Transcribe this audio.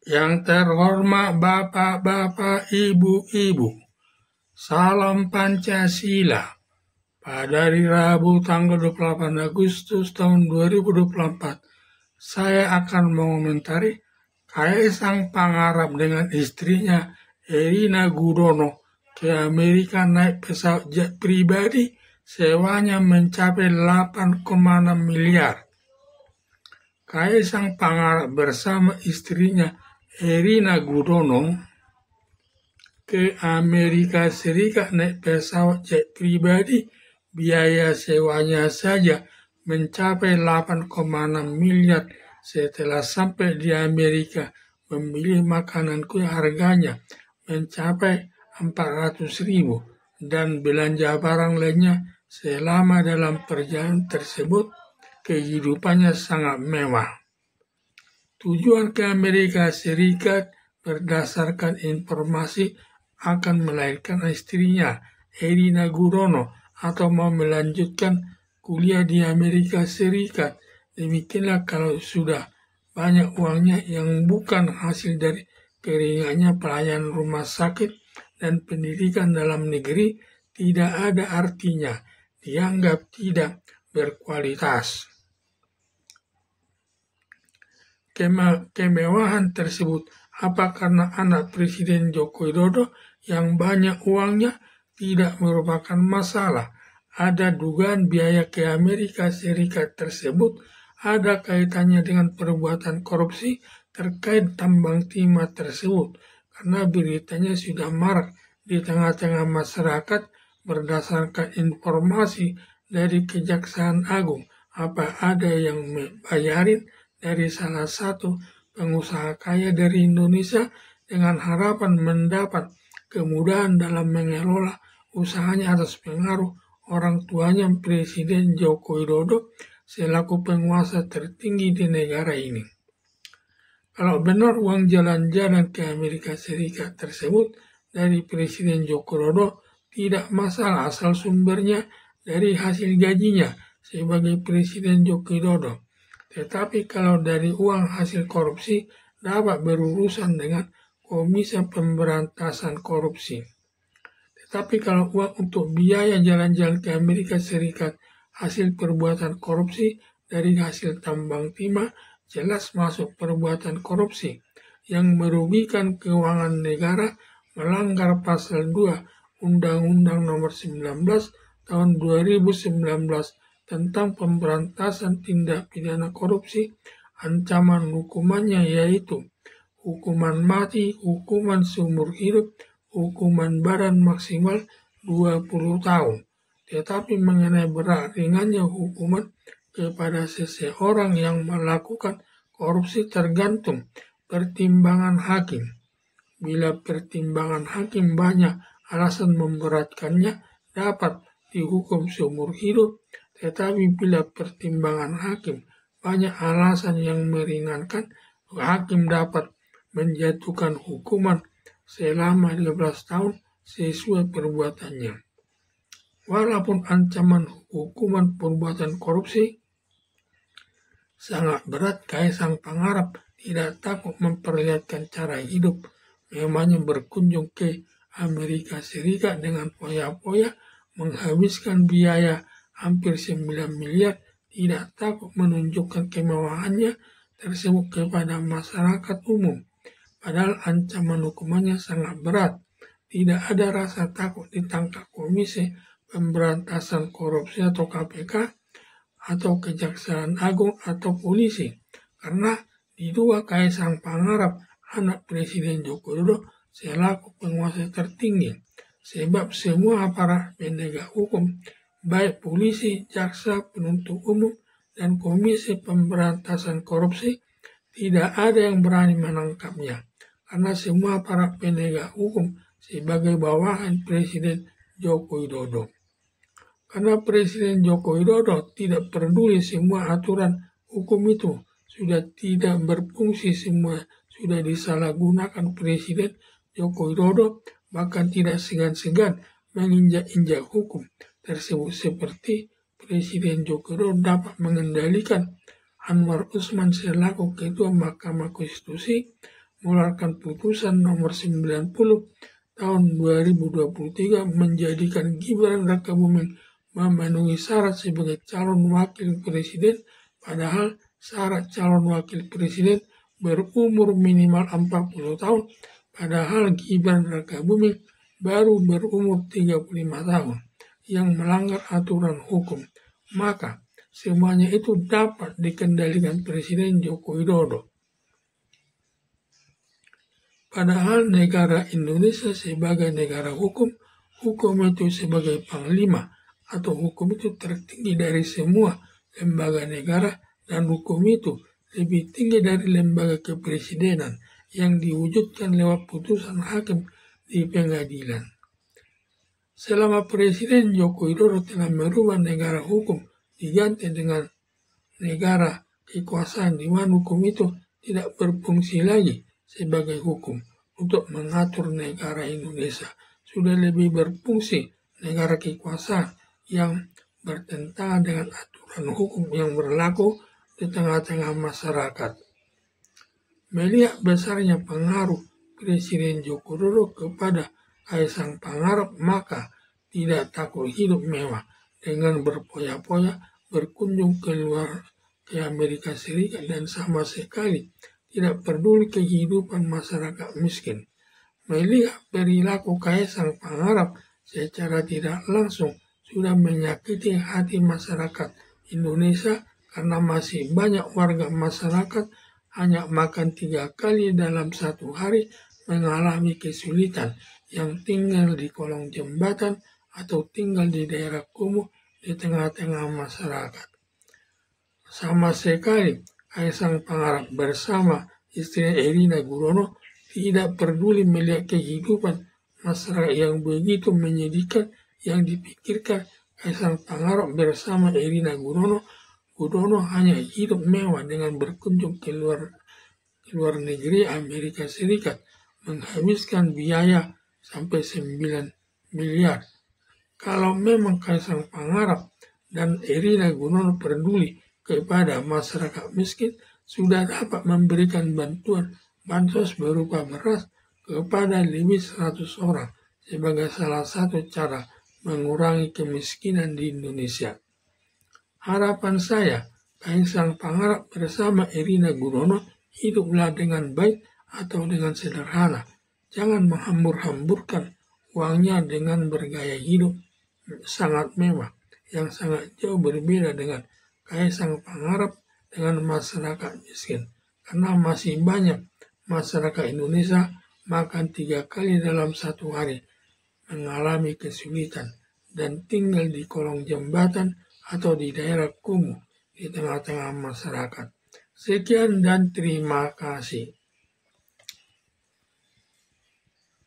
Yang terhormat Bapak-Bapak, Ibu-Ibu, salam Pancasila. Pada hari Rabu tanggal 28 Agustus tahun 2024, saya akan mengomentari Kaisang Pangarap dengan istrinya Erina Gudono ke Amerika naik pesawat jet pribadi, sewanya mencapai 8,6 miliar. Kaisang Pangarap bersama istrinya Erina Gudono ke Amerika Serikat naik pesawat jet pribadi, biaya sewanya saja mencapai 8,6 miliar. Setelah sampai di Amerika, membeli makanan kue harganya mencapai 400.000 dan belanja barang lainnya. Selama dalam perjalanan tersebut, kehidupannya sangat mewah. Tujuan ke Amerika Serikat berdasarkan informasi akan melahirkan istrinya Erina Gudono atau mau melanjutkan kuliah di Amerika Serikat. Demikianlah kalau sudah banyak uangnya yang bukan hasil dari keringatnya pelayanan rumah sakit dan pendidikan dalam negeri, tidak ada artinya, dianggap tidak berkualitas. Kemewahan tersebut apa karena anak Presiden Joko Widodo yang banyak uangnya? Tidak merupakan masalah. Ada dugaan biaya ke Amerika Serikat tersebut ada kaitannya dengan perbuatan korupsi terkait tambang timah tersebut, karena beritanya sudah marak di tengah-tengah masyarakat berdasarkan informasi dari Kejaksaan Agung. Apa ada yang bayarin dari salah satu pengusaha kaya dari Indonesia dengan harapan mendapat kemudahan dalam mengelola usahanya atas pengaruh orang tuanya Presiden Joko Widodo selaku penguasa tertinggi di negara ini. Kalau benar uang jalan-jalan ke Amerika Serikat tersebut dari Presiden Joko Widodo, tidak masalah asal sumbernya dari hasil gajinya sebagai Presiden Joko Widodo. Tetapi kalau dari uang hasil korupsi, dapat berurusan dengan Komisi Pemberantasan Korupsi. Tetapi kalau uang untuk biaya jalan-jalan ke Amerika Serikat hasil perbuatan korupsi dari hasil tambang timah, jelas masuk perbuatan korupsi yang merugikan keuangan negara, melanggar pasal 2 Undang-Undang Nomor 19 tahun 2019 tentang pemberantasan tindak pidana korupsi. Ancaman hukumannya yaitu hukuman mati, hukuman seumur hidup, hukuman badan maksimal 20 tahun. Tetapi mengenai berat ringannya hukuman kepada seseorang yang melakukan korupsi tergantung pertimbangan hakim. Bila pertimbangan hakim banyak alasan memberatkannya, dapat dihukum seumur hidup. Tetapi bila pertimbangan hakim banyak alasan yang meringankan, hakim dapat menjatuhkan hukuman selama 15 tahun sesuai perbuatannya. Walaupun ancaman hukuman perbuatan korupsi sangat berat, Kaisang Pangarap tidak takut memperlihatkan cara hidup. Memangnya berkunjung ke Amerika Serikat dengan foya-foya, menghabiskan biaya hampir 9 miliar, tidak takut menunjukkan kemewahannya tersebut kepada masyarakat umum. Padahal ancaman hukumannya sangat berat. Tidak ada rasa takut ditangkap Komisi Pemberantasan Korupsi atau KPK atau Kejaksaan Agung atau polisi. Karena diduga Kaisang Pangarap, anak Presiden Joko Widodo, selaku penguasa tertinggi. Sebab semua aparat penegak hukum, baik polisi, jaksa, penuntut umum, dan Komisi Pemberantasan Korupsi, tidak ada yang berani menangkapnya. Karena semua aparat penegak hukum sebagai bawahan Presiden Joko Widodo. Karena Presiden Joko Widodo tidak peduli semua aturan hukum itu, sudah tidak berfungsi semua, sudah disalahgunakan Presiden Joko Widodo, bahkan tidak segan-segan menginjak-injak hukum tersebut, seperti Presiden Joko Widodo dapat mengendalikan Anwar Usman selaku Ketua Mahkamah Konstitusi, mengeluarkan putusan nomor 90 tahun 2023 menjadikan Gibran Rakabuming memenuhi syarat sebagai calon wakil presiden, padahal syarat calon wakil presiden berumur minimal 40 tahun, padahal Gibran Rakabuming baru berumur 35 tahun yang melanggar aturan hukum. Maka semuanya itu dapat dikendalikan Presiden Joko Widodo. Padahal negara Indonesia sebagai negara hukum, hukum itu sebagai panglima, atau hukum itu tertinggi dari semua lembaga negara, dan hukum itu lebih tinggi dari lembaga kepresidenan yang diwujudkan lewat putusan hakim di pengadilan. Selama Presiden Joko Widodo telah merubah negara hukum diganti dengan negara kekuasaan di mana hukum itu tidak berfungsi lagi sebagai hukum untuk mengatur negara Indonesia, sudah lebih berfungsi negara kekuasaan yang bertentangan dengan aturan hukum yang berlaku di tengah-tengah masyarakat. Melihat besarnya pengaruh Presiden Joko Widodo kepada Kaisang Pangarep, maka tidak takut hidup mewah dengan berpoya-poya berkunjung ke Amerika Serikat dan sama sekali tidak peduli kehidupan masyarakat miskin. Melihat perilaku Kaisang Pangarep secara tidak langsung sudah menyakiti hati masyarakat Indonesia karena masih banyak warga masyarakat hanya makan 3 kali dalam satu hari, mengalami kesulitan yang tinggal di kolong jembatan atau tinggal di daerah kumuh di tengah-tengah masyarakat. Sama sekali Kaisang Pangarep bersama istri Erina Gudono tidak peduli melihat kehidupan masyarakat yang begitu menyedihkan yang dipikirkan. Kaisang Pangarep bersama Erina Gudono hanya hidup mewah dengan berkunjung ke luar negeri Amerika Serikat, menghabiskan biaya sampai 9 miliar. Kalau memang Kaisang Pangarep dan Erina Gudono peduli kepada masyarakat miskin, sudah dapat memberikan bansos berupa beras kepada lebih 100 orang sebagai salah satu cara mengurangi kemiskinan di Indonesia. Harapan saya, Kaisang Pangarep bersama Erina Gudono hiduplah dengan baik atau dengan sederhana. Jangan menghambur-hamburkan uangnya dengan bergaya hidup sangat mewah, yang sangat jauh berbeda dengan Kaisang Pangarep dengan masyarakat miskin. Karena masih banyak masyarakat Indonesia makan 3 kali dalam satu hari, mengalami kesulitan, dan tinggal di kolong jembatan atau di daerah kumuh di tengah-tengah masyarakat. Sekian dan terima kasih.